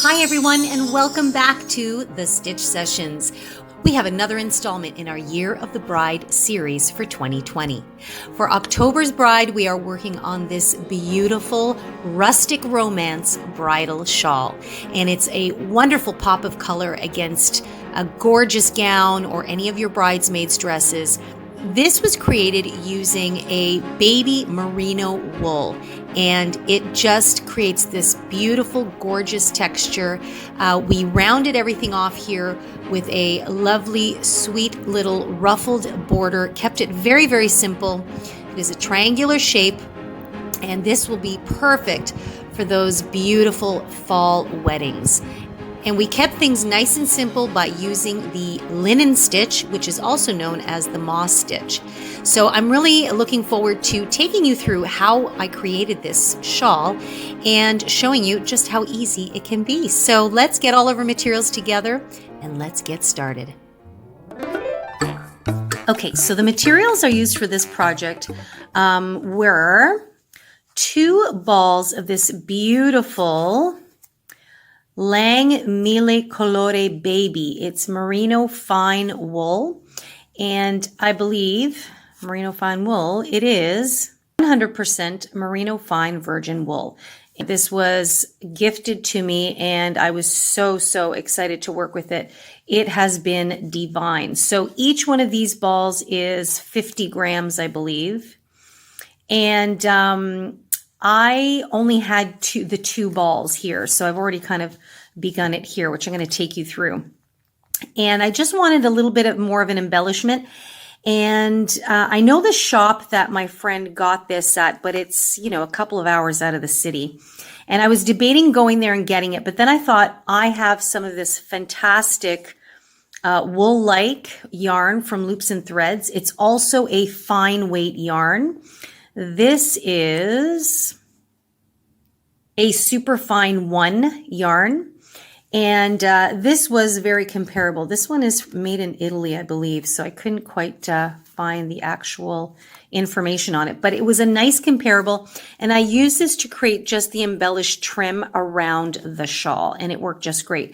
Hi everyone, and welcome back to the Stitch Sessions. We have another installment in our Year of the Bride series for 2020. For October's bride, we are working on this beautiful rustic romance bridal shawl. And it's a wonderful pop of color against a gorgeous gown or any of your bridesmaids' dresses. This was created using a baby merino wool, and it just creates this beautiful, gorgeous texture. We rounded everything off here with a lovely, sweet little ruffled border, kept it very, very simple. It is a triangular shape, and this will be perfect for those beautiful fall weddings. And we kept things nice and simple by using the linen stitch, which is also known as the moss stitch. So I'm really looking forward to taking you through how I created this shawl and showing you just how easy it can be. So let's get all of our materials together and let's get started. Okay, so the materials I used for this project were 2 balls of this beautiful Lang Mille Colore Baby. It's merino fine wool, and I believe merino fine wool, it is 100% merino fine virgin wool. This was gifted to me, and I was so excited to work with it. It has been divine. So each one of these balls is 50 grams, I believe, and I only had the two balls here, so I've already kind of begun it here, which I'm going to take you through. And I just wanted a little bit more of an embellishment. And I know the shop that my friend got this at, but it's, a couple of hours out of the city. And I was debating going there and getting it, but then I thought I have some of this fantastic wool-like yarn from Loops and Threads. It's also a fine weight yarn. This is a super fine 1 yarn, and this was very comparable. This one is made in Italy, I believe, so I couldn't quite find the actual information on it, but it was a nice comparable, and I used this to create just the embellished trim around the shawl, and it worked just great.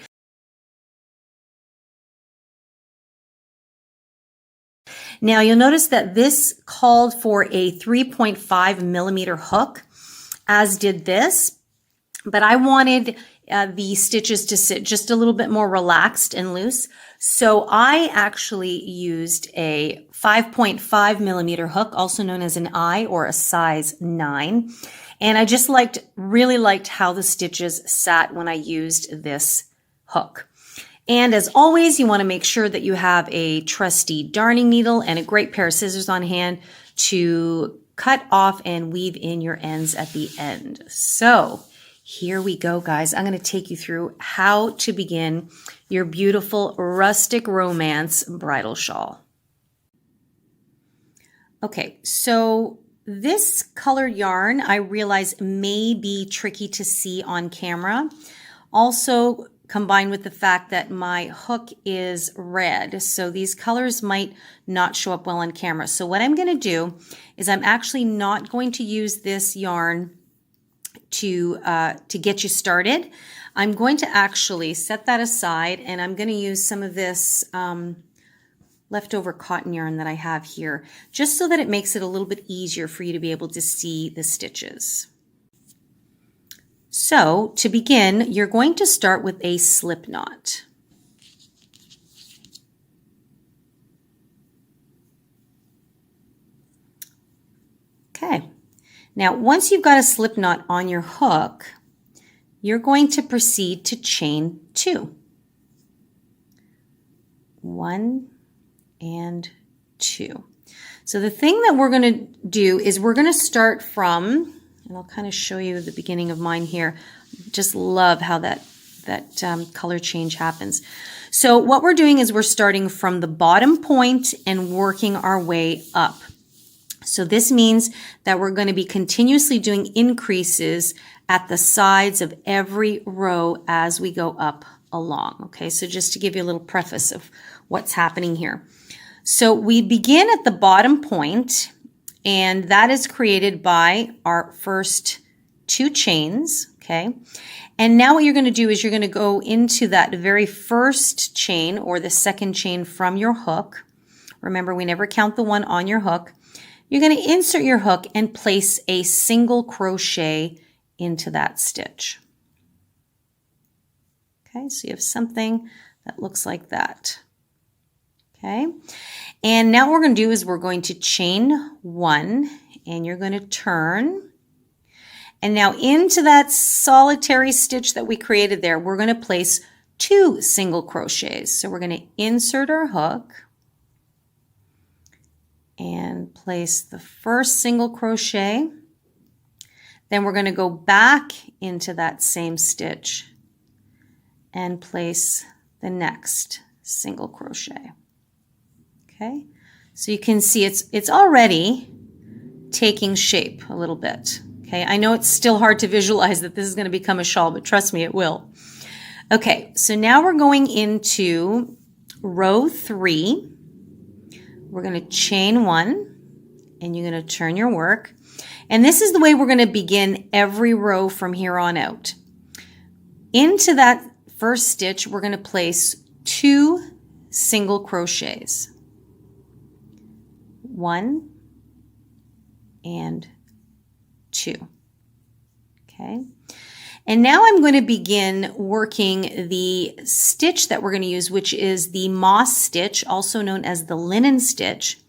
Now you'll notice that this called for a 3.5 millimeter hook, as did this, but I wanted the stitches to sit just a little bit more relaxed and loose. So I actually used a 5.5 millimeter hook, also known as an I or a size 9. And I just really liked how the stitches sat when I used this hook. And as always, you want to make sure that you have a trusty darning needle and a great pair of scissors on hand to cut off and weave in your ends at the end. So here we go, guys. I'm going to take you through how to begin your beautiful rustic romance bridal shawl. Okay, so this colored yarn I realize may be tricky to see on camera. Also, combined with the fact that my hook is red, so these colors might not show up well on camera. So what I'm going to do is I'm actually not going to use this yarn to get you started. I'm going to actually set that aside, and I'm going to use some of this leftover cotton yarn that I have here, just so that it makes it a little bit easier for you to be able to see the stitches. So to begin, you're going to start with a slip knot. Okay. Now, once you've got a slip knot on your hook, you're going to proceed to chain 2. 1 and 2. So the thing that we're going to do is we're going to start from, and I'll kind of show you the beginning of mine here. Just love how that color change happens. So what we're doing is we're starting from the bottom point and working our way up. So this means that we're going to be continuously doing increases at the sides of every row as we go up along. Okay, so just to give you a little preface of what's happening here. So we begin at the bottom point, and that is created by our first 2 chains. okay? And now what you're going to do is you're going to go into that very first chain or the second chain from your hook. Remember, we never count the one on your hook. You're going to insert your hook and place a single crochet into that stitch. Okay, so you have something that looks like that. Okay, and now what we're going to do is we're going to chain 1 and you're going to turn. And now into that solitary stitch that we created there, we're going to place 2 single crochets. So we're going to insert our hook and place the first single crochet. Then we're going to go back into that same stitch and place the next single crochet. Okay, so you can see it's already taking shape a little bit. Okay, I know it's still hard to visualize that this is going to become a shawl, but trust me, it will. Okay, so now we're going into row 3. We're going to chain 1 and you're going to turn your work. And this is the way we're going to begin every row from here on out. Into that first stitch, we're going to place 2 single crochets. 1 and 2. Okay. And now I'm going to begin working the stitch that we're going to use, which is the moss stitch, also known as the linen stitch.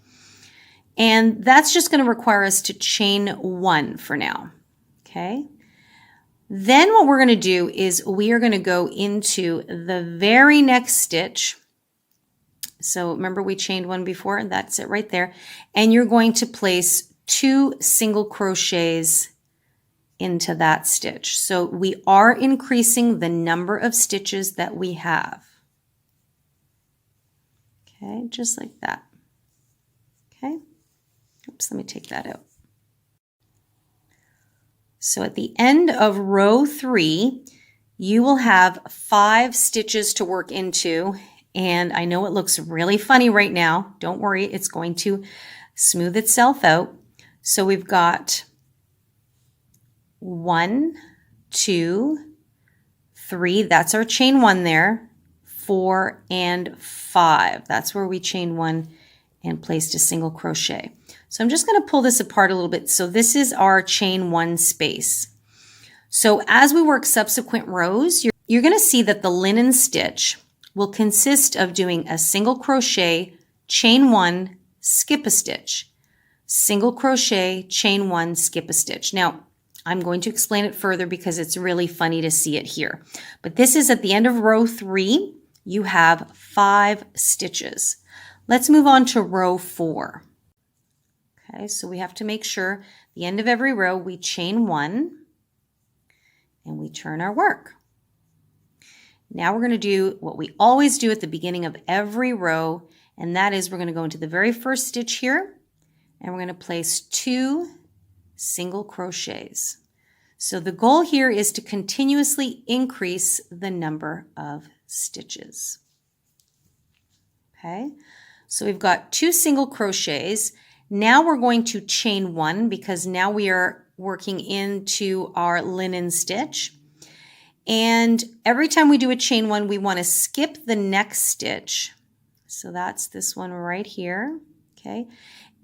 And that's just going to require us to chain 1 for now. Okay. Then what we're going to do is we are going to go into the very next stitch. So remember we chained 1 before, and that's it right there. And you're going to place 2 single crochets into that stitch. So we are increasing the number of stitches that we have. Okay, just like that. Okay. Oops, let me take that out. So at the end of row 3, you will have 5 stitches to work into. And I know it looks really funny right now. Don't worry, it's going to smooth itself out. So we've got 1, 2, 3. That's our chain 1 there. 4 and 5. That's where we chain 1 and placed a single crochet. So I'm just going to pull this apart a little bit. So this is our chain 1 space. So as we work subsequent rows, you're going to see that the linen stitch will consist of doing a single crochet, chain 1, skip a stitch, single crochet, chain 1, skip a stitch. Now, I'm going to explain it further because it's really funny to see it here. But this is at the end of row 3, you have 5 stitches. Let's move on to row 4. Okay, so we have to make sure the end of every row we chain 1 and we turn our work. Now we're going to do what we always do at the beginning of every row, and that is we're going to go into the very first stitch here and we're going to place 2 single crochets. So the goal here is to continuously increase the number of stitches. Okay, so we've got 2 single crochets. Now we're going to chain 1 because now we are working into our linen stitch. And every time we do a chain 1, we want to skip the next stitch. So that's this one right here. Okay.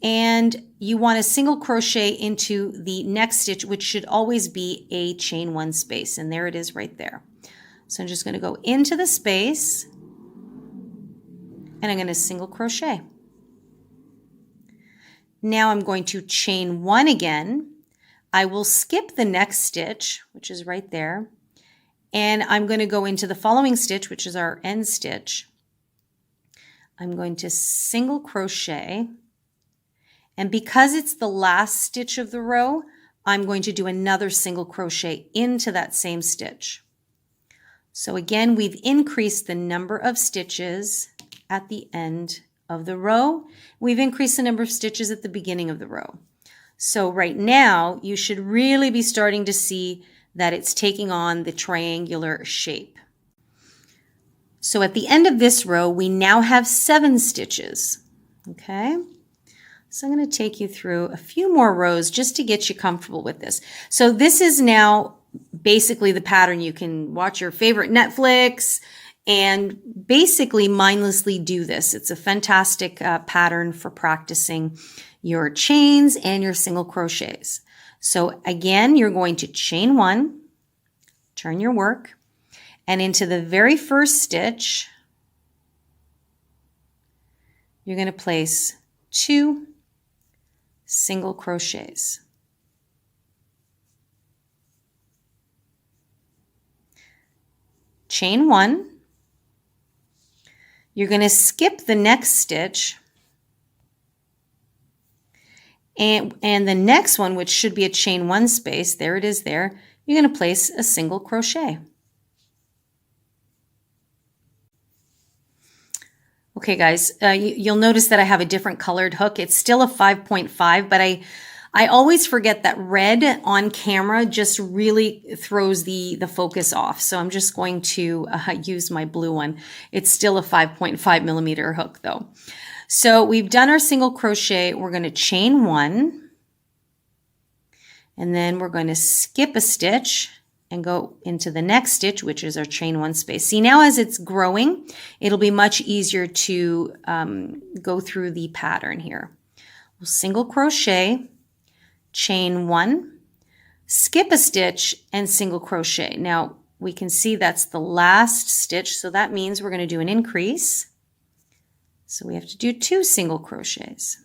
And you want a single crochet into the next stitch, which should always be a chain 1 space. And there it is right there. So I'm just going to go into the space and I'm going to single crochet. Now I'm going to chain 1 again. I will skip the next stitch, which is right there. And I'm going to go into the following stitch, which is our end stitch. I'm going to single crochet. And because it's the last stitch of the row, I'm going to do another single crochet into that same stitch. So again, we've increased the number of stitches at the end of the row. We've increased the number of stitches at the beginning of the row. So right now, you should really be starting to see that it's taking on the triangular shape. So at the end of this row, we now have 7 stitches. Okay. So I'm going to take you through a few more rows just to get you comfortable with this. So this is now basically the pattern. You can watch your favorite Netflix and basically mindlessly do this. It's a fantastic pattern for practicing your chains and your single crochets. So again, you're going to chain 1, turn your work, and into the very first stitch, you're going to place 2 single crochets. Chain 1. You're going to skip the next stitch, and the next one, which should be a chain 1 space, there it is there, you're going to place a single crochet. Okay guys, you'll notice that I have a different colored hook. It's still a 5.5, but I always forget that red on camera just really throws the focus off. So I'm just going to use my blue one. It's still a 5.5 millimeter hook though. So we've done our single crochet. We're going to chain 1, and then we're going to skip a stitch and go into the next stitch, which is our chain 1 space. See, now as it's growing, it'll be much easier to go through the pattern here. We'll single crochet, chain 1, skip a stitch, and single crochet. Now we can see that's the last stitch, so that means we're going to do an increase. So we have to do 2 single crochets.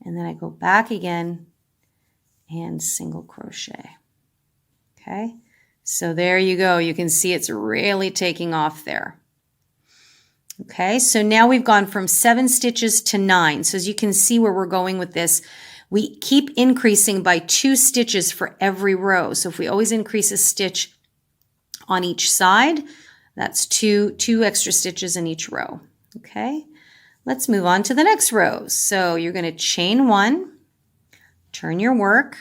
And then I go back again and single crochet. Okay, so there you go. You can see it's really taking off there. Okay, so now we've gone from 7 stitches to 9. So as you can see where we're going with this, we keep increasing by 2 stitches for every row. So if we always increase a stitch on each side, that's two extra stitches in each row. Okay, let's move on to the next row. So you're going to chain 1, turn your work,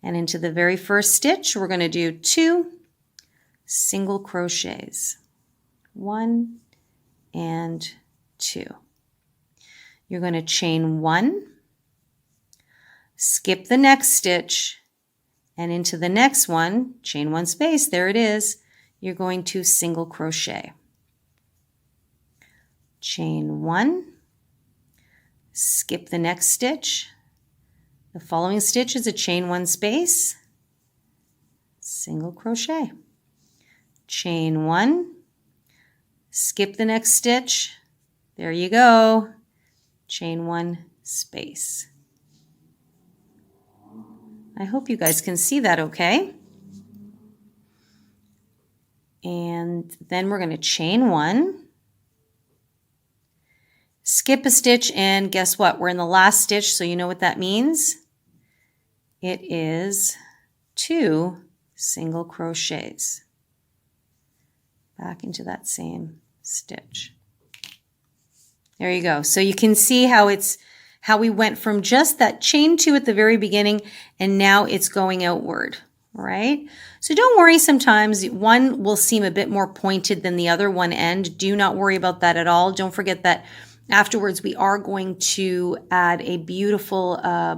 and into the very first stitch, we're going to do 2 single crochets. 1 and 2. You're going to chain 1, skip the next stitch, and into the next one, chain 1 space, there it is, you're going to single crochet. Chain 1, skip the next stitch. The following stitch is a chain 1 space, single crochet. Chain 1, skip the next stitch, there you go, chain 1 space. I hope you guys can see that okay. And then we're going to chain 1, skip a stitch, and guess what? We're in the last stitch, so you know what that means. It is 2 single crochets. Back into that same stitch. There you go. So you can see how we went from just that chain 2 at the very beginning, and now it's going outward, right? So don't worry, sometimes one will seem a bit more pointed than the other one end. Do not worry about that at all. Don't forget that afterwards we are going to add a beautiful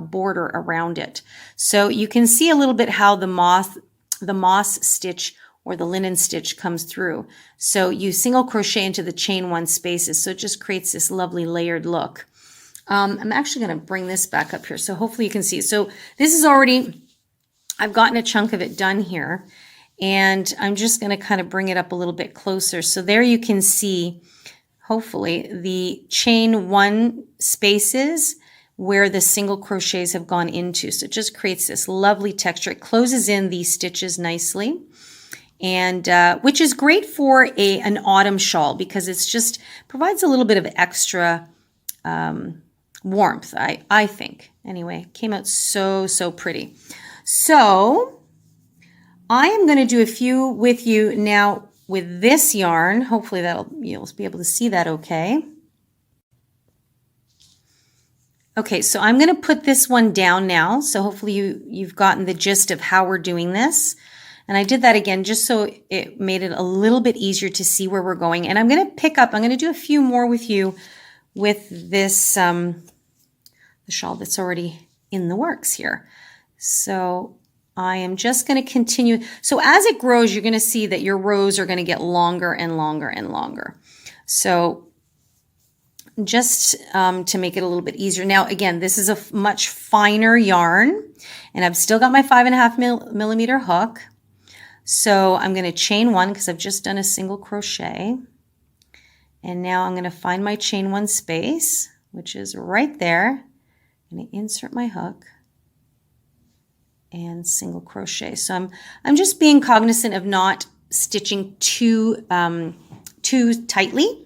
border around it. So you can see a little bit how the moss stitch or the linen stitch comes through. So you single crochet into the chain 1 spaces, so it just creates this lovely layered look. I'm actually going to bring this back up here, so hopefully you can see. So this is already, I've gotten a chunk of it done here, and I'm just going to kind of bring it up a little bit closer. So there you can see, hopefully, the chain 1 spaces where the single crochets have gone into. So it just creates this lovely texture. It closes in these stitches nicely, and which is great for an autumn shawl because it's just provides a little bit of extra warmth, I think. Anyway, came out so pretty. So I am going to do a few with you now with this yarn. Hopefully you'll be able to see that okay. Okay, so I'm going to put this one down now. So hopefully you've gotten the gist of how we're doing this. And I did that again just so it made it a little bit easier to see where we're going. And I'm going to pick up, I'm going to do a few more with you with this, the shawl that's already in the works here. So I am just going to continue. So as it grows, you're going to see that your rows are going to get longer and longer and longer. So just to make it a little bit easier. Now, again, this is a much finer yarn, and I've still got my 5.5 millimeter hook. So I'm going to chain one because I've just done a single crochet. And now I'm going to find my chain one space, which is right there. I'm going to insert my hook and single crochet. So I'm just being cognizant of not stitching too tightly.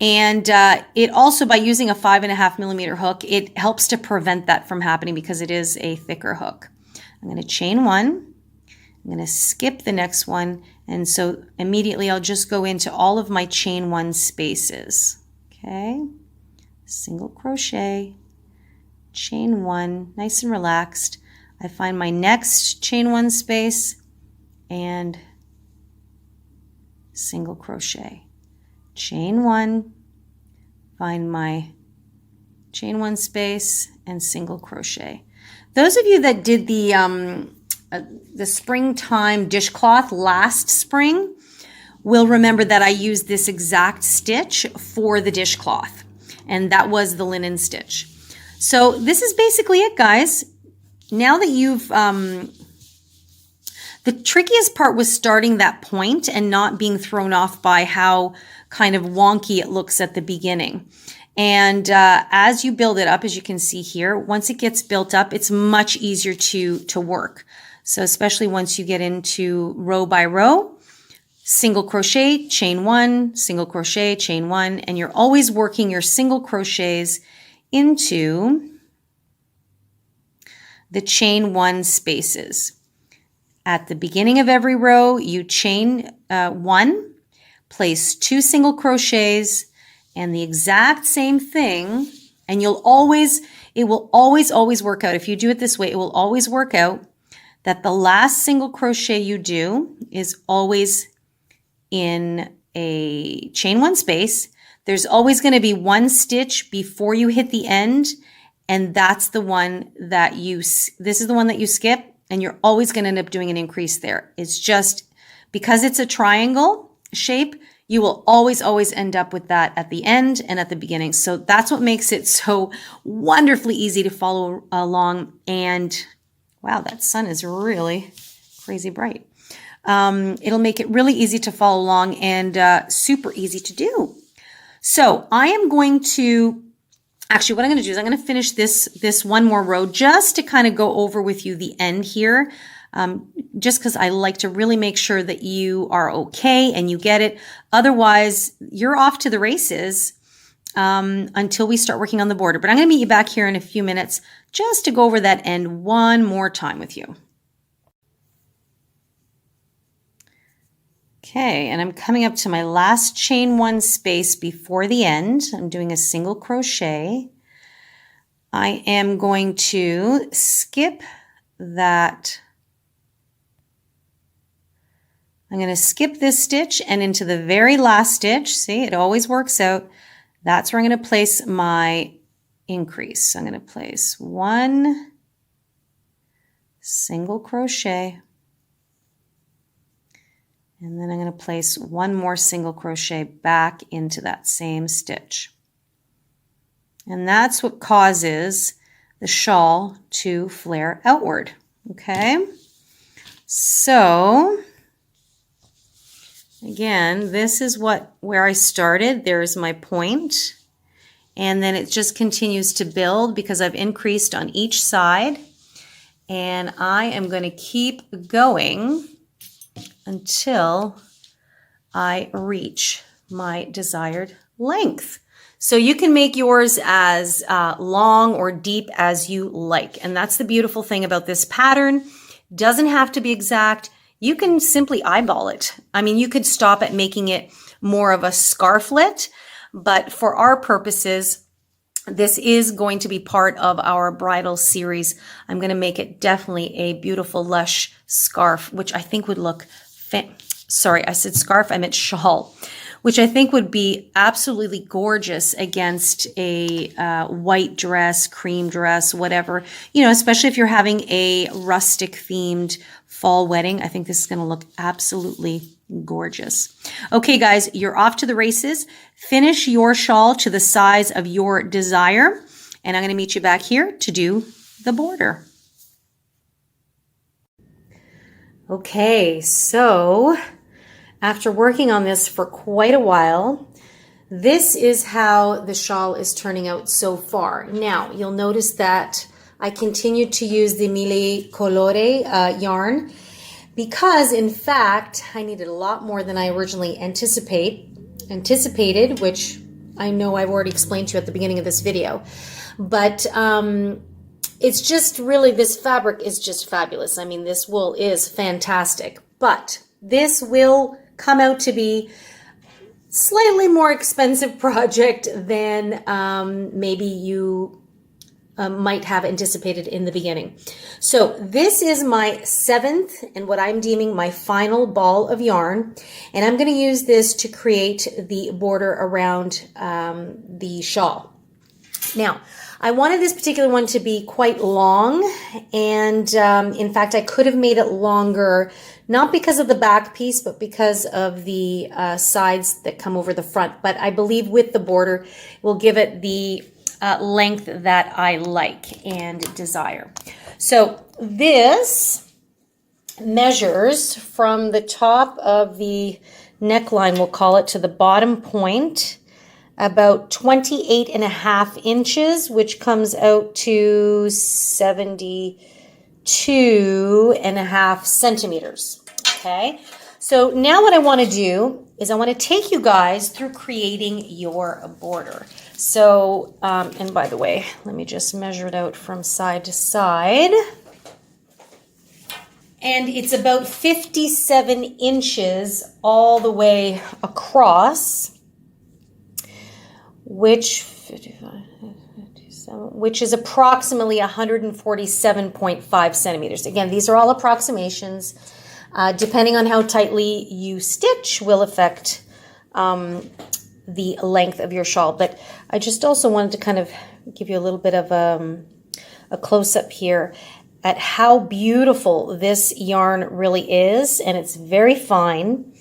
And it also, by using a 5.5 millimeter hook, it helps to prevent that from happening because it is a thicker hook. I'm going to chain one. I'm going to skip the next one. And so immediately I'll just go into all of my chain one spaces. Okay. Single crochet, chain one, nice and relaxed. I find my next chain one space and single crochet. Chain one, find my chain one space and single crochet. Those of you that did the springtime dishcloth last spring will remember that I used this exact stitch for the dishcloth, and that was the linen stitch. So this is basically it, guys. Now that you've the trickiest part was starting that point and not being thrown off by how kind of wonky it looks at the beginning. And as you build it up, as you can see here, once it gets built up, it's much easier to work. So especially once you get into row by row, single crochet, chain one, single crochet, chain one, and you're always working your single crochets into the chain one spaces. At the beginning of every row, you chain one, place 2 single crochets, and the exact same thing, and it will always work out. If you do it this way, it will always work out that the last single crochet you do is always in a chain one space. There's always going to be one stitch before you hit the end, and that's the one that this is the one that you skip, and you're always going to end up doing an increase there. It's just because it's a triangle shape, you will always end up with that at the end and at the beginning. So that's what makes it so wonderfully easy to follow along. And wow, that sun is really crazy bright. It'll make it really easy to follow along and super easy to do. So I am going to, actually what I'm going to do is I'm going to finish this one more row just to kind of go over with you the end here. Just because I like to really make sure that you are okay and you get it. Otherwise, you're off to the races until we start working on the border. But I'm going to meet you back here in a few minutes just to go over that end one more time with you. Okay, and I'm coming up to my last chain one space before the end. I'm doing a single crochet. I am going to skip that. I'm going to skip this stitch and into the very last stitch. See, it always works out. That's where I'm going to place my increase. I'm going to place 1 single crochet. And then I'm going to place 1 more single crochet back into that same stitch. And that's what causes the shawl to flare outward. Okay? So again, this is where I started. There's my point. And then it just continues to build because I've increased on each side. And I am going to keep going until I reach my desired length. So you can make yours as long or deep as you like. And that's the beautiful thing about this pattern. Doesn't have to be exact. You can simply eyeball it. I mean, you could stop at making it more of a scarflet, but for our purposes, this is going to be part of our bridal series. I'm going to make it definitely a beautiful, lush scarf, which I think would look, sorry, I said scarf, I meant shawl, which I think would be absolutely gorgeous against a white dress, cream dress, whatever, you know, especially if you're having a rustic themed fall wedding. I think this is going to look absolutely gorgeous. Okay, guys, you're off to the races. Finish your shawl to the size of your desire, and I'm going to meet you back here to do the border. Okay, so after working on this for quite a while, this is how the shawl is turning out so far. Now, you'll notice that I continued to use the Mille Colore yarn because, in fact, I needed a lot more than I originally anticipated, which I know I've already explained to you at the beginning of this video. But it's just really, this fabric is just fabulous. I mean, this wool is fantastic, but this will come out to be slightly more expensive project than maybe you might have anticipated in the beginning. So this is my 7th and what I'm deeming my final ball of yarn, and I'm going to use this to create the border around the shawl. Now, I wanted this particular one to be quite long, and in fact, I could have made it longer, not because of the back piece, but because of the sides that come over the front. But I believe with the border, we'll give it the length that I like and desire. So this measures from the top of the neckline, we'll call it, to the bottom point, about 28.5 inches, which comes out to 72.5 centimeters. Okay, so now what I want to do is I want to take you guys through creating your border. So, and by the way, let me just measure it out from side to side. And it's about 57 inches all the way across, which is approximately 147.5 centimeters. Again, these are all approximations. Depending on how tightly you stitch will affect the length of your shawl. But I just also wanted to kind of give you a little bit of a close-up here at how beautiful this yarn really is, and it's very fine.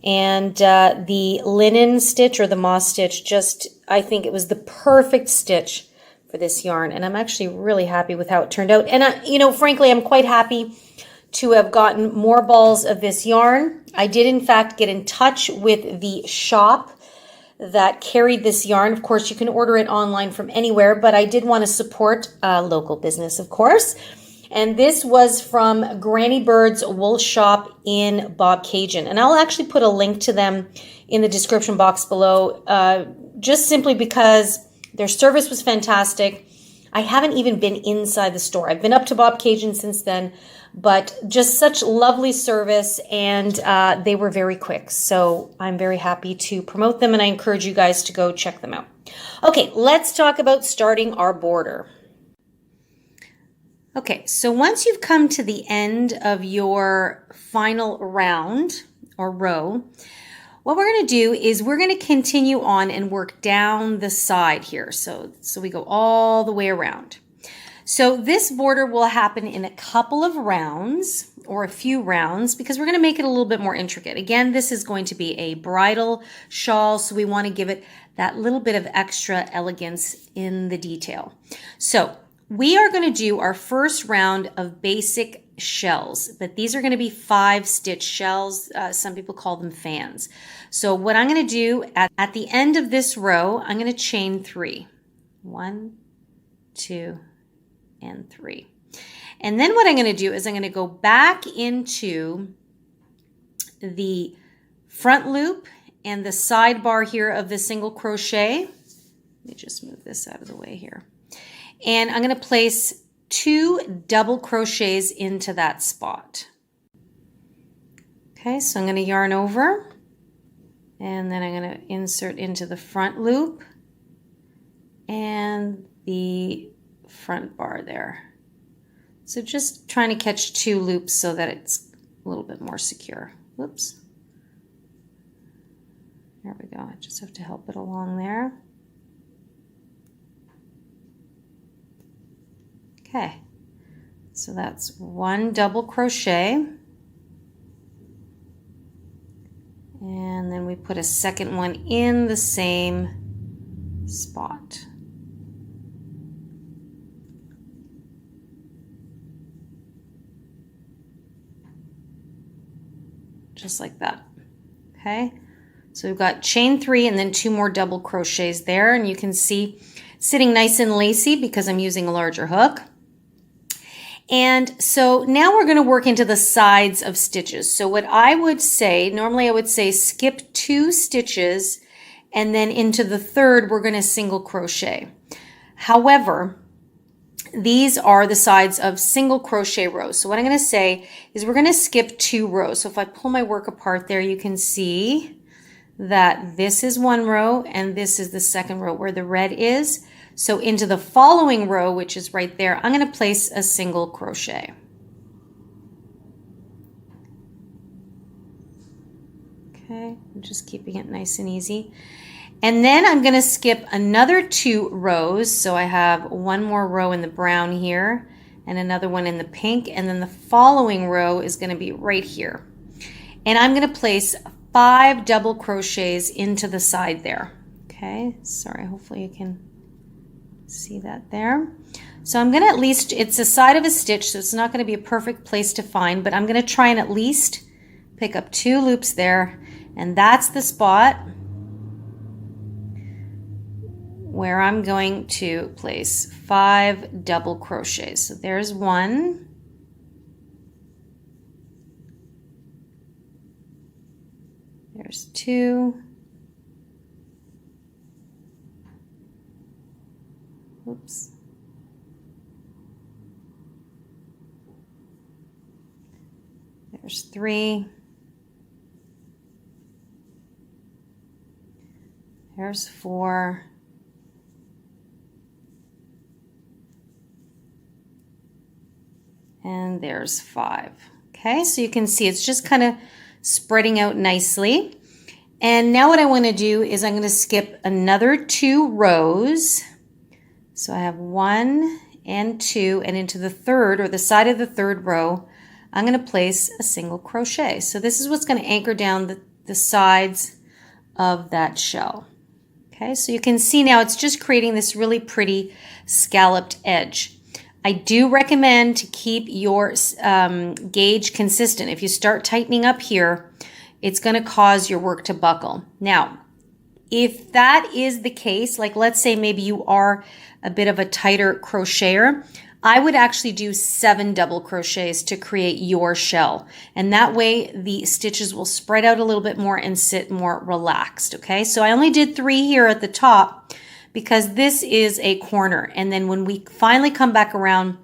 And the linen stitch or the moss stitch, just, I think it was the perfect stitch for this yarn. And I'm actually really happy with how it turned out. And, you know, frankly, I'm quite happy to have gotten more balls of this yarn. I did, in fact, get in touch with the shop that carried this yarn. Of course, you can order it online from anywhere, but I did want to support local business, of course. And this was from Granny Bird's Wool Shop in Bobcaygeon. And I'll actually put a link to them in the description box below, just simply because their service was fantastic. I haven't even been inside the store. I've been up to Bobcaygeon since then, but just such lovely service, and they were very quick. So I'm very happy to promote them, and I encourage you guys to go check them out. Okay, let's talk about starting our border. Okay, so once you've come to the end of your final round or row, what we're going to do is we're going to continue on and work down the side here. So we go all the way around. So this border will happen in a couple of rounds or a few rounds because we're going to make it a little bit more intricate. Again, this is going to be a bridal shawl, so we want to give it that little bit of extra elegance in the detail. So we are going to do our first round of basic shells, but these are going to be 5-stitch shells. Some people call them fans. So what I'm going to do at the end of this row, I'm going to chain 3. 1, 2, and 3. And then what I'm going to do is I'm going to go back into the front loop and the sidebar here of the single crochet. Let me just move this out of the way here. And I'm going to place 2 double crochets into that spot. Okay, so I'm going to yarn over, and then I'm going to insert into the front loop and the front bar there. So just trying to catch 2 loops so that it's a little bit more secure. Whoops. There we go. I just have to help it along there. Okay, so that's one double crochet. And then we put a second one in the same spot. Just like that. Okay, so we've got chain 3 and then 2 more double crochets there, and you can see sitting nice and lacy because I'm using a larger hook. And so now we're going to work into the sides of stitches. So what I would say, normally I would say skip 2 stitches and then into the third we're going to single crochet. However, these are the sides of single crochet rows. So what I'm going to say is we're going to skip 2 rows. So if I pull my work apart there, you can see that this is one row and this is the second row where the red is. So into the following row, which is right there, I'm going to place a single crochet. Okay, I'm just keeping it nice and easy. And then I'm going to skip another 2 rows. So I have one more row in the brown here and another one in the pink. And then the following row is going to be right here. And I'm going to place 5 double crochets into the side there. Okay, sorry, hopefully you can see that there. So I'm going to at least, it's a side of a stitch, so it's not going to be a perfect place to find, but I'm going to try and at least pick up 2 loops there, and that's the spot where I'm going to place 5 double crochets. So there's 1. There's 2. Oops. There's 3. There's 4. And there's 5. Okay, so you can see it's just kind of spreading out nicely. And now what I want to do is I'm going to skip another 2 rows. So I have 1 and 2, and into the third, or the side of the third row, I'm going to place a single crochet. So this is what's going to anchor down the sides of that shell. Okay, so you can see now it's just creating this really pretty scalloped edge. I do recommend to keep your gauge consistent. If you start tightening up here, it's going to cause your work to buckle. Now, if that is the case, like let's say maybe you are a bit of a tighter crocheter, I would actually do 7 double crochets to create your shell. And that way the stitches will spread out a little bit more and sit more relaxed, okay? So I only did 3 here at the top because this is a corner. And then when we finally come back around,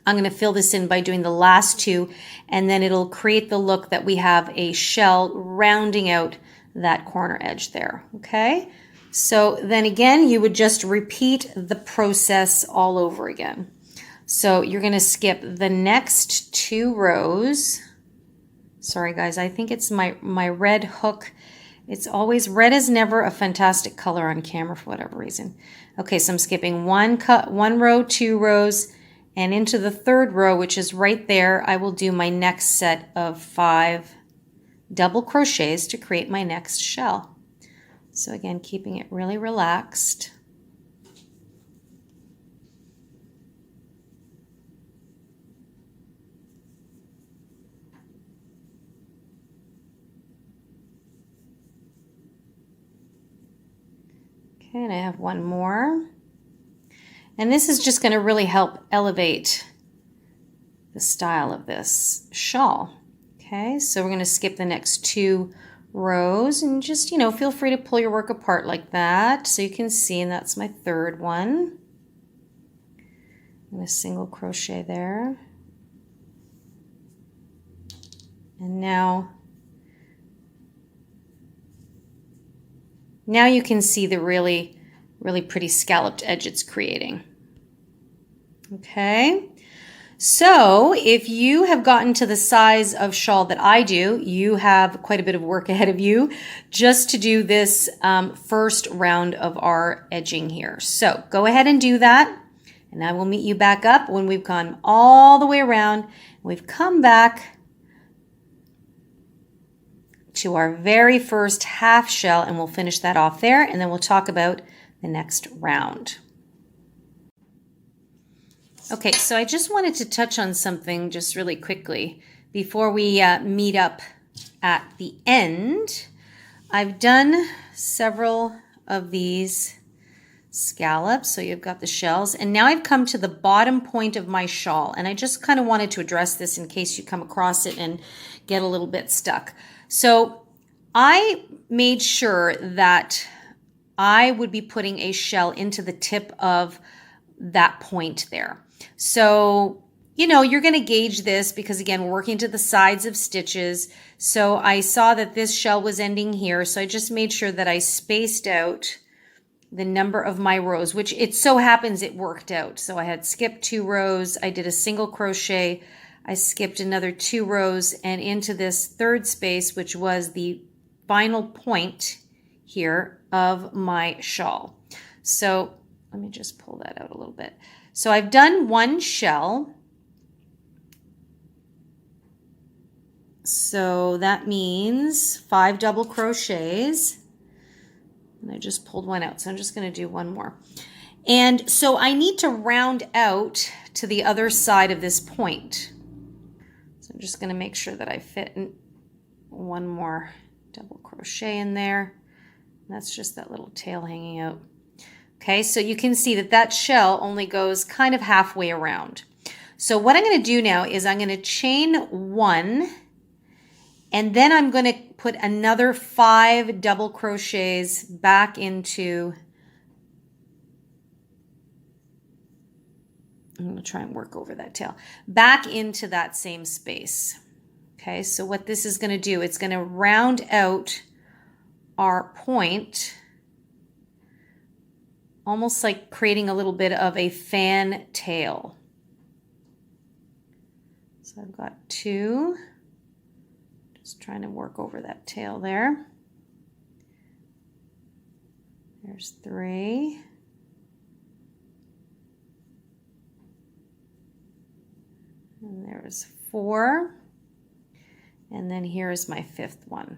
I'm going to fill this in by doing the last 2, and then it'll create the look that we have a shell rounding out that corner edge there, okay? So then again, you would just repeat the process all over again. So you're going to skip the next 2 rows. Sorry guys, I think it's my red hook. It's always, red is never a fantastic color on camera for whatever reason. Okay, so I'm skipping 1 row, 2 rows, and into the third row, which is right there, I will do my next set of 5 double crochets to create my next shell. So again, keeping it really relaxed. Okay, and I have 1 more. And this is just going to really help elevate the style of this shawl. Okay, so we're going to skip the next 2 rows and just, you know, feel free to pull your work apart like that so you can see, and that's my third one. I'm going to single crochet there. And now you can see the really pretty scalloped edge it's creating. Okay, So if you have gotten to the size of shawl that I do, you have quite a bit of work ahead of you just to do this first round of our edging here. So go ahead and do that, and I will meet you back up when we've gone all the way around. We've come back to our very first half shell, and we'll finish that off there, and then we'll talk about the next round. Okay, so I just wanted to touch on something just really quickly before we meet up at the end. I've done several of these scallops, so you've got the shells, and now I've come to the bottom point of my shawl, and I just kind of wanted to address this in case you come across it and get a little bit stuck. So I made sure that I would be putting a shell into the tip of that point there. So, you know, you're going to gauge this because, again, we're working to the sides of stitches. So I saw that this shell was ending here. So I just made sure that I spaced out the number of my rows, which it so happens it worked out. So I had skipped 2 rows. I did a single crochet. I skipped another 2 rows and into this third space, which was the final point here of my shawl. So let me just pull that out a little bit. So I've done 1 shell. So that means 5 double crochets. And I just pulled 1 out. So I'm just going to do 1 more. And so I need to round out to the other side of this point. So I'm just going to make sure that I fit in 1 more double crochet in there. That's just that little tail hanging out. Okay, so you can see that that shell only goes kind of halfway around. So what I'm going to do now is I'm going to chain 1, and then I'm going to put another 5 double crochets back into, I'm going to try and work over that tail, back into that same space. Okay, so what this is going to do, it's going to round out our point, almost like creating a little bit of a fan tail. So I've got 2, just trying to work over that tail there. There's 3. And there's 4. And then here's my 5th one.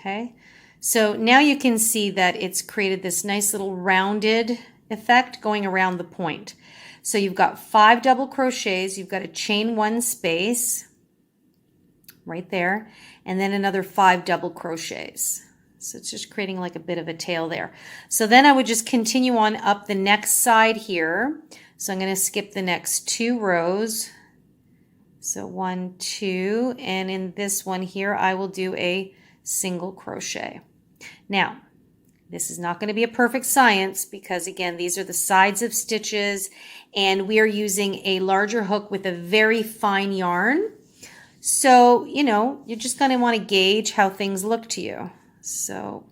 Okay, so now you can see that it's created this nice little rounded effect going around the point. So you've got 5 double crochets, you've got a chain 1 space right there, and then another 5 double crochets. So it's just creating like a bit of a tail there. So then I would just continue on up the next side here. So I'm going to skip the next 2 rows. So 1, 2, and in this one here I will do a single crochet. Now, this is not going to be a perfect science because, again, these are the sides of stitches and we are using a larger hook with a very fine yarn. So, you know, you're just going to want to gauge how things look to you. So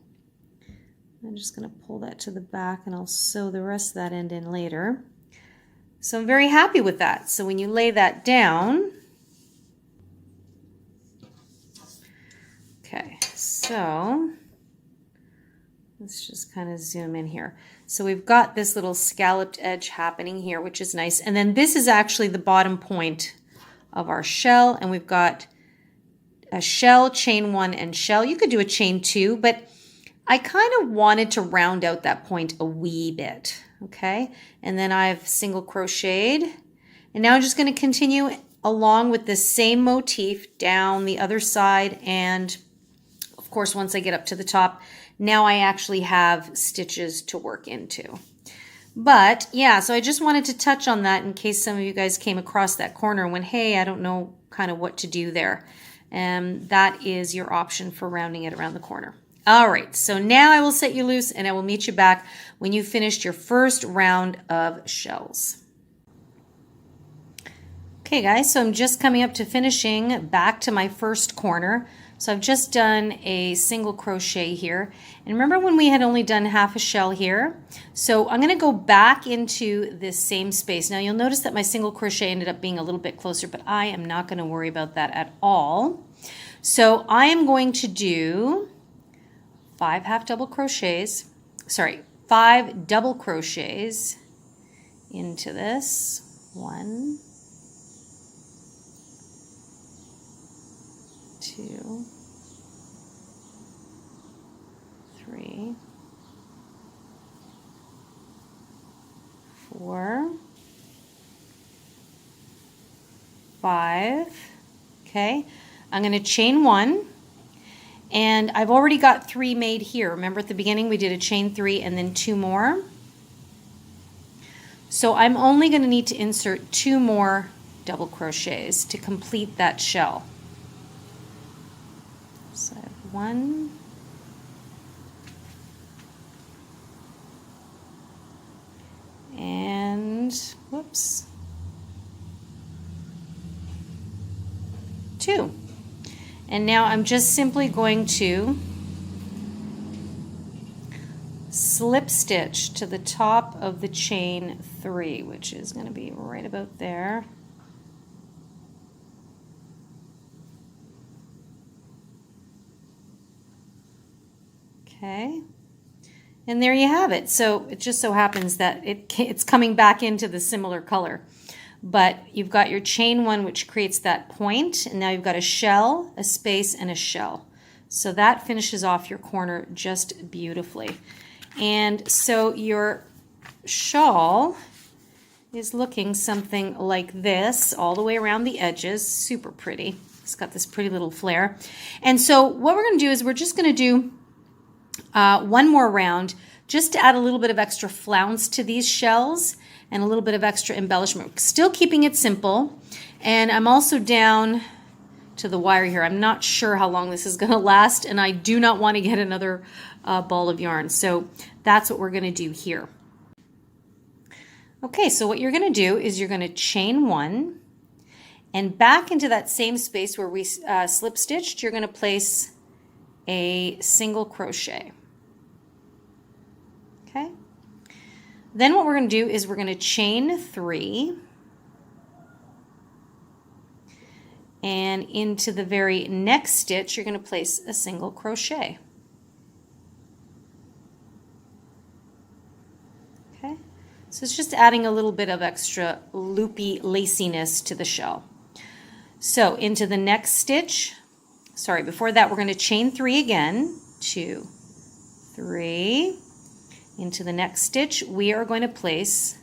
I'm just going to pull that to the back and I'll sew the rest of that end in later. So I'm very happy with that. So when you lay that down, okay, so let's just kind of zoom in here. So we've got this little scalloped edge happening here, which is nice. And then this is actually the bottom point of our shell. And we've got a shell, chain 1, and shell. You could do a chain 2, but I kind of wanted to round out that point a wee bit. Okay, and then I've single crocheted. And now I'm just going to continue along with the same motif down the other side, and of course, once I get up to the top, now I actually have stitches to work into. But yeah, so I just wanted to touch on that in case some of you guys came across that corner and went, hey, I don't know kind of what to do there. And that is your option for rounding it around the corner. All right, so now I will set you loose and I will meet you back when you finished your first round of shells. Okay guys, so I'm just coming up to finishing back to my first corner. So I've just done a single crochet here. And remember when we had only done half a shell here? So I'm going to go back into this same space. Now you'll notice that my single crochet ended up being a little bit closer, but I am not going to worry about that at all. So I am going to do 5 double crochets into this. 1, 2, 3, 4, 5. Okay, I'm going to chain 1, and I've already got 3 made here. Remember at the beginning we did a chain 3 and then 2 more. So I'm only going to need to insert 2 more double crochets to complete that shell. So I have 1, and whoops, 2. And now I'm just simply going to slip stitch to the top of the chain 3, which is going to be right about there. Okay, and there you have it. So it just so happens that it's coming back into the similar color. But you've got your chain 1, which creates that point, and now you've got a shell, a space, and a shell. So that finishes off your corner just beautifully. And so your shawl is looking something like this all the way around the edges. Super pretty. It's got this pretty little flare. And so what we're going to do is we're just going to do one more round just to add a little bit of extra flounce to these shells and a little bit of extra embellishment. Still keeping it simple. And I'm also down to the wire here. I'm not sure how long this is going to last, and I do not want to get another ball of yarn. So that's what we're going to do here. Okay, so what you're going to do is you're going to chain 1, and back into that same space where we slip stitched, you're going to place a single crochet. Okay. Then what we're going to do is we're going to chain 3, and into the very next stitch you're going to place a single crochet. Okay, so it's just adding a little bit of extra loopy laciness to the shell. So into the next stitch, before that we're going to chain 3 again, 2, 3. Into the next stitch, we are going to place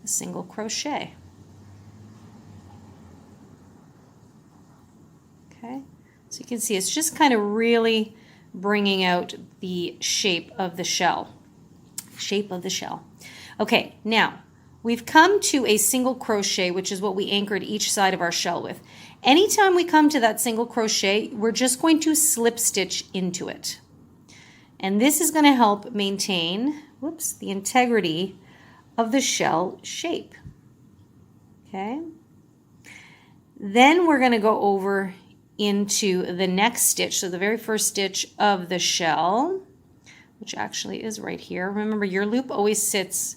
a single crochet. Okay, so you can see it's just kind of really bringing out the shape of the shell. Okay, now we've come to a single crochet, which is what we anchored each side of our shell with. Anytime we come to that single crochet, we're just going to slip stitch into it. And this is going to help maintain, the integrity of the shell shape. Okay. Then we're going to go over into the next stitch. So the very first stitch of the shell, which actually is right here. Remember, your loop always sits,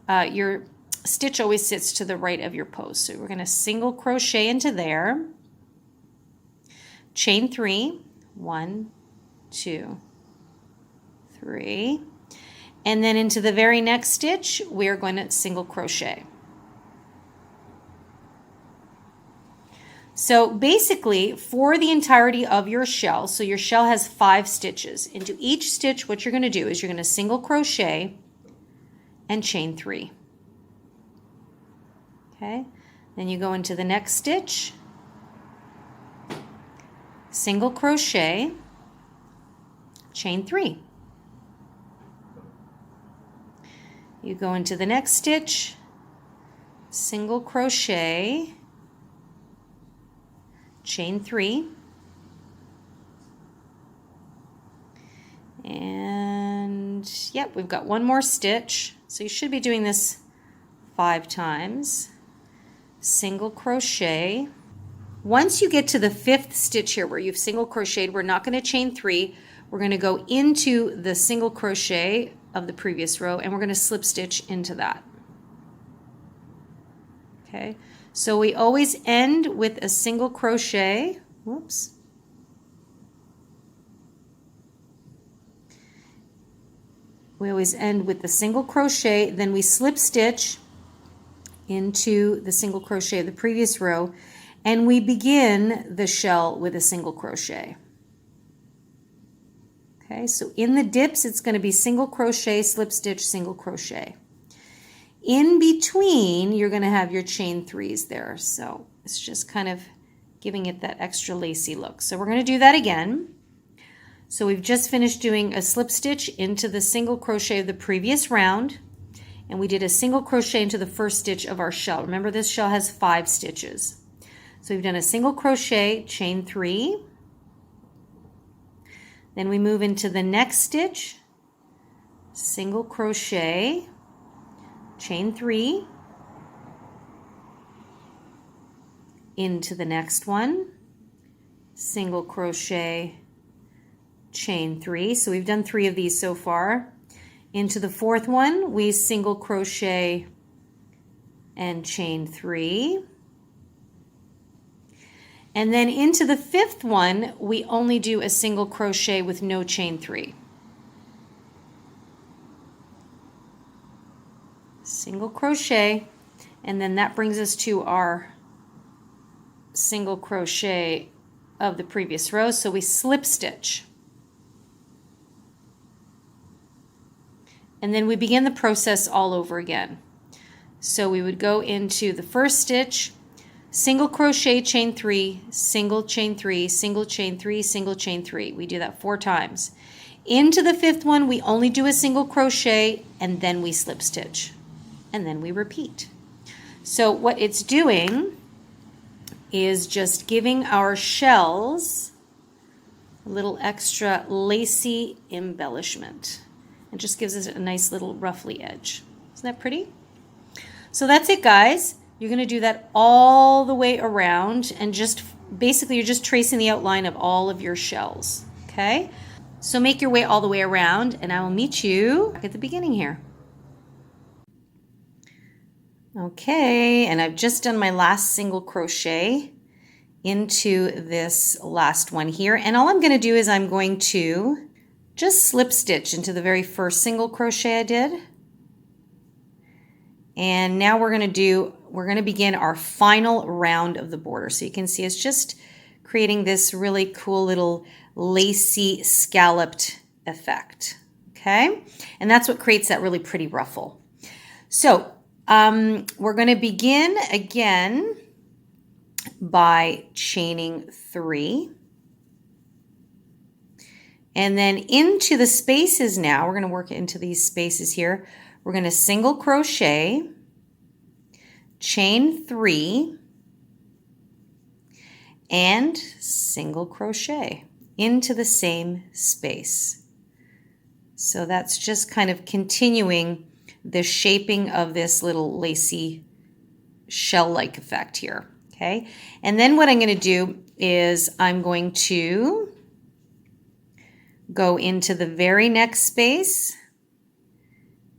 your stitch always sits to the right of your post. So we're going to single crochet into there, chain 3, 1, 2, 3, and then into the very next stitch we are going to single crochet. So basically for the entirety of your shell, so your shell has 5 stitches. Into each stitch what you're going to do is you're going to single crochet and chain 3. Okay, then you go into the next stitch, single crochet, chain 3. You go into the next stitch, single crochet, chain 3, and yep, we've got one more stitch, so you should be doing this 5 times. Single crochet, Once you get to the 5th stitch here where you've single crocheted, we're not going to chain 3. We're going to go into the single crochet of the previous row and we're going to slip stitch into that. Okay, so we always end with a single crochet. Whoops. We always end with the single crochet, then we slip stitch into the single crochet of the previous row, and we begin the shell with a single crochet. Okay, so in the dips, it's going to be single crochet, slip stitch, single crochet. In between, you're going to have your chain 3s there. So it's just kind of giving it that extra lacy look. So we're going to do that again. So we've just finished doing a slip stitch into the single crochet of the previous round, and we did a single crochet into the first stitch of our shell. Remember, this shell has 5 stitches. So we've done a single crochet, chain 3. Then we move into the next stitch, single crochet, chain 3, into the next one, single crochet, chain 3. So we've done 3 of these so far. Into the 4th one, we single crochet and chain 3. And then into the 5th one, we only do a single crochet with no chain 3. Single crochet, and then that brings us to our single crochet of the previous row. So we slip stitch. And then we begin the process all over again. So we would go into the first stitch, single crochet, chain 3, single chain 3, single chain 3, single chain 3. We do that 4 times. Into the 5th one, we only do a single crochet and then we slip stitch. And then we repeat. So what it's doing is just giving our shells a little extra lacy embellishment. It just gives us a nice little ruffly edge. Isn't that pretty? So that's it, guys. You're going to do that all the way around, and just basically you're just tracing the outline of all of your shells. Okay? So make your way all the way around, and I will meet you back at the beginning here. Okay, and I've just done my last single crochet into this last one here, and all I'm going to do is I'm going to just slip stitch into the very first single crochet I did. And now we're going to begin our final round of the border. So you can see it's just creating this really cool little lacy scalloped effect. Okay, and that's what creates that really pretty ruffle. So we're going to begin again by chaining 3. And then into the spaces now, we're going to work into these spaces here. We're going to single crochet, chain 3, and single crochet into the same space. So that's just kind of continuing the shaping of this little lacy shell-like effect here. Okay, and then what I'm going to do is I'm going to go into the very next space,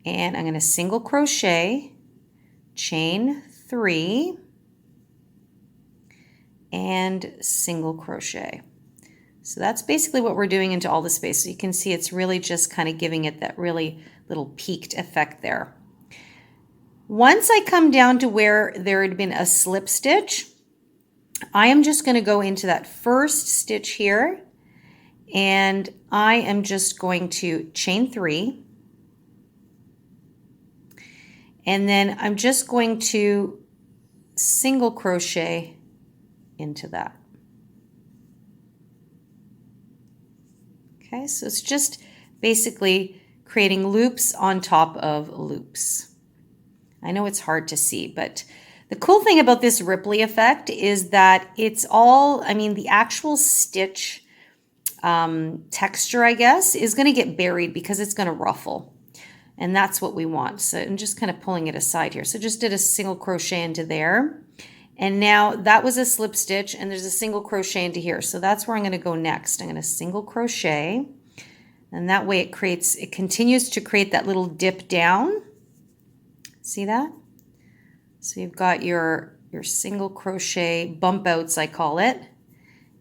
and I'm going to single crochet, chain 3, and single crochet. So that's basically what we're doing into all the space. So you can see it's really just kind of giving it that really little peaked effect there. Once I come down to where there had been a slip stitch, I am just going to go into that first stitch here, and I am just going to chain 3, and then I'm just going to single crochet into that. Okay, so it's just basically creating loops on top of loops. I know it's hard to see, but the cool thing about this ripply effect is that it's all, I mean, the actual stitch texture, I guess, is going to get buried because it's going to ruffle. And that's what we want. So I'm just kind of pulling it aside here. So just did a single crochet into there. And now that was a slip stitch, and there's a single crochet into here. So that's where I'm going to go next. I'm going to single crochet, and that way it continues to create that little dip down. See that? So you've got your single crochet bump outs, I call it.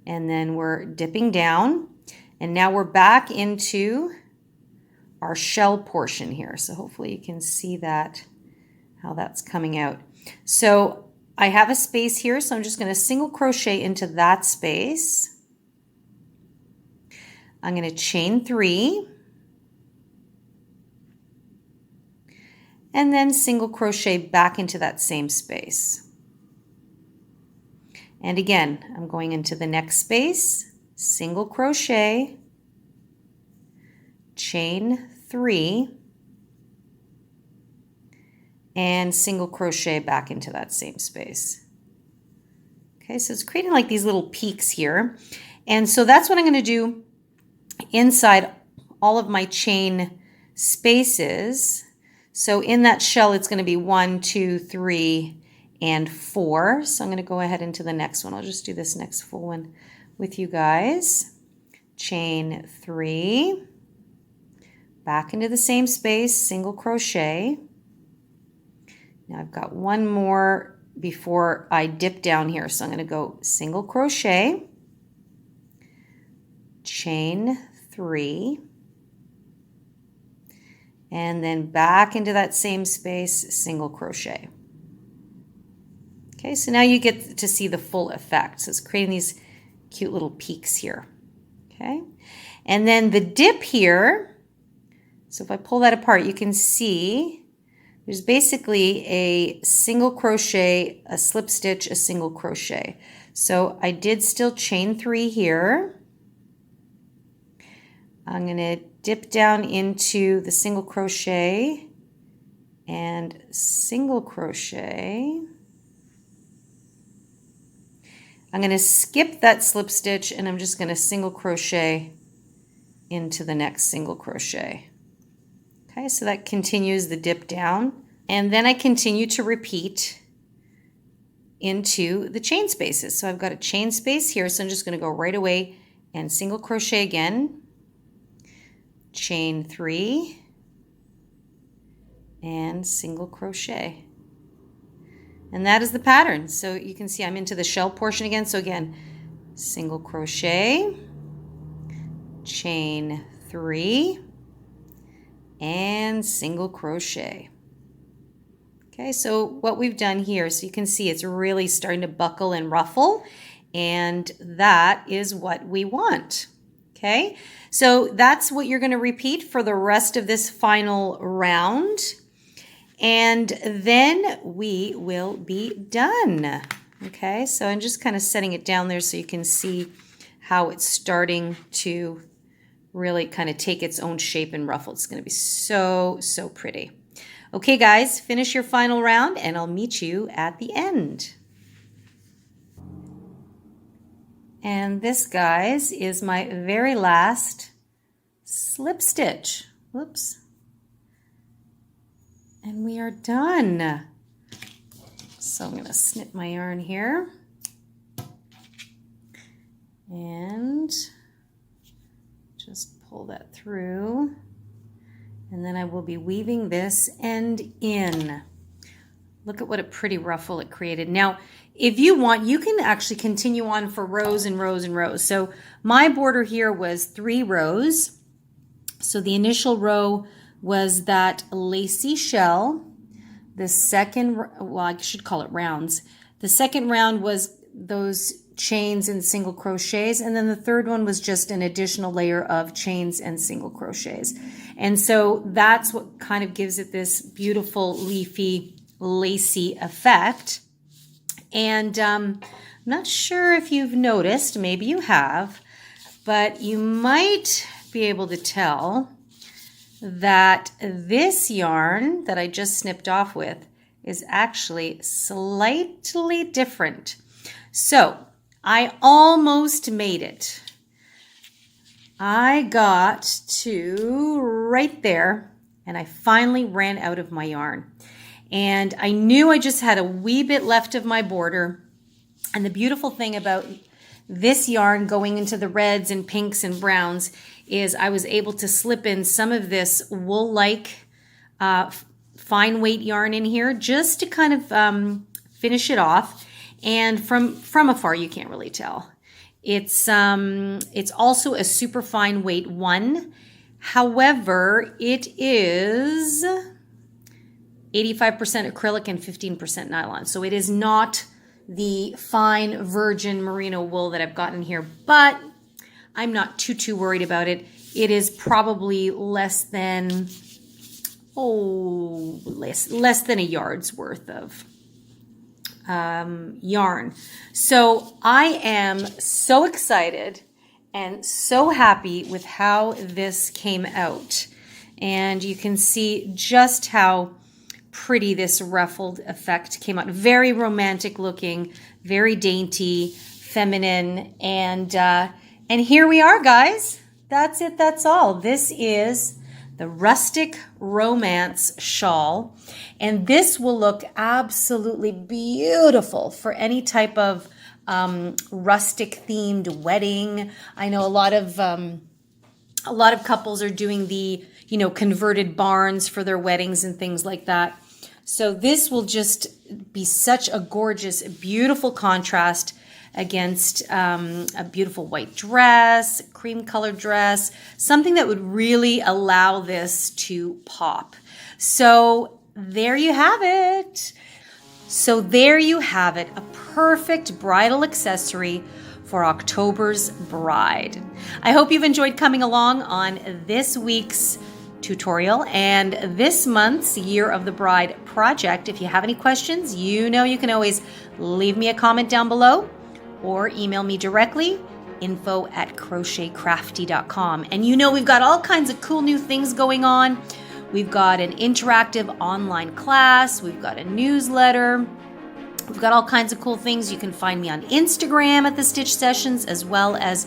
And then we're dipping down. And now we're back into our shell portion here. So hopefully you can see that, how that's coming out. So I have a space here, so I'm just going to single crochet into that space. I'm going to chain 3. And then single crochet back into that same space. And again, I'm going into the next space, single crochet, chain 3, and single crochet back into that same space. Okay, so it's creating like these little peaks here. And so that's what I'm going to do inside all of my chain spaces. So in that shell, it's going to be 1, 2, 3, and 4. So I'm going to go ahead into the next one. I'll just do this next full one with you guys. Chain 3, back into the same space, single crochet. Now I've got one more before I dip down here. So I'm going to go single crochet, chain 3, and then back into that same space, single crochet. Okay, so now you get to see the full effect. So it's creating these cute little peaks here. Okay, and then the dip here, so if I pull that apart, you can see there's basically a single crochet, a slip stitch, a single crochet. So I did still chain 3 here. I'm going to dip down into the single crochet and single crochet. I'm going to skip that slip stitch, and I'm just going to single crochet into the next single crochet. Okay, so that continues the dip down. And then I continue to repeat into the chain spaces. So I've got a chain space here, so I'm just going to go right away and single crochet again, chain 3, and single crochet. And that is the pattern. So you can see I'm into the shell portion again. So again, single crochet, chain 3, and single crochet. Okay, so what we've done here, so you can see it's really starting to buckle and ruffle, and that is what we want. Okay, so that's what you're going to repeat for the rest of this final round. And then we will be done. Okay, so I'm just kind of setting it down there so you can see how it's starting to really kind of take its own shape and ruffle. It's going to be so, so pretty. Okay, guys, finish your final round and I'll meet you at the end. And this, guys, is my very last slip stitch. Whoops. And we are done. So I'm going to snip my yarn here. And just pull that through. And then I will be weaving this end in. Look at what a pretty ruffle it created. Now, if you want, you can actually continue on for rows and rows and rows. So my border here was 3 rows. So the initial row was that lacy shell. The second, well, I should call it rounds. The second round was those chains and single crochets, and then the third one was just an additional layer of chains and single crochets. And so that's what kind of gives it this beautiful leafy, lacy effect. And I'm not sure if you've noticed, maybe you have, but you might be able to tell that this yarn that I just snipped off with is actually slightly different. So I almost made it. I got to right there and I finally ran out of my yarn. And I knew I just had a wee bit left of my border. And the beautiful thing about this yarn going into the reds and pinks and browns is I was able to slip in some of this wool-like fine weight yarn in here just to kind of finish it off. And from afar, you can't really tell. It's also a super fine weight one. However, it is 85% acrylic and 15% nylon. So it is not the fine virgin merino wool that I've got in here, but I'm not too worried about it. It is probably less than less than a yard's worth of yarn. So I am so excited and so happy with how this came out. And you can see just how pretty this ruffled effect came out. Very romantic looking, very dainty, feminine, and here we are, guys. That's it, that's all. This is the Rustic Romance Shawl, and this will look absolutely beautiful for any type of rustic themed wedding. I know a lot of couples are doing the, you know, converted barns for their weddings and things like that. So this will just be such a gorgeous, beautiful contrast against a beautiful white dress, cream colored dress, something that would really allow this to pop. So there you have it. A perfect bridal accessory for October's bride. I hope you've enjoyed coming along on this week's tutorial and this month's Year of the Bride project. If you have any questions, you know you can always leave me a comment down below or email me directly, info@crochetcrafty.com. And you know we've got all kinds of cool new things going on. We've got an interactive online class, we've got a newsletter, we've got all kinds of cool things. You can find me on Instagram at The Stitch Sessions as well as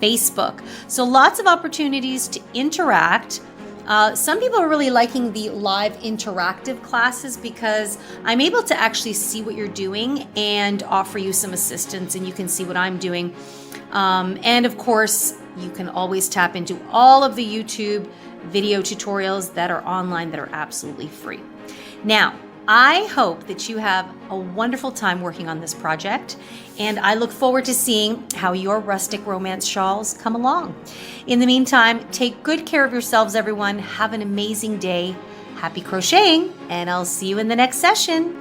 Facebook. So lots of opportunities to interact. Some people are really liking the live interactive classes because I'm able to actually see what you're doing and offer you some assistance, and you can see what I'm doing. And of course, you can always tap into all of the YouTube video tutorials that are online that are absolutely free. Now, I hope that you have a wonderful time working on this project, and I look forward to seeing how your rustic romance shawls come along. In the meantime, take good care of yourselves, everyone. Have an amazing day. Happy crocheting, and I'll see you in the next session.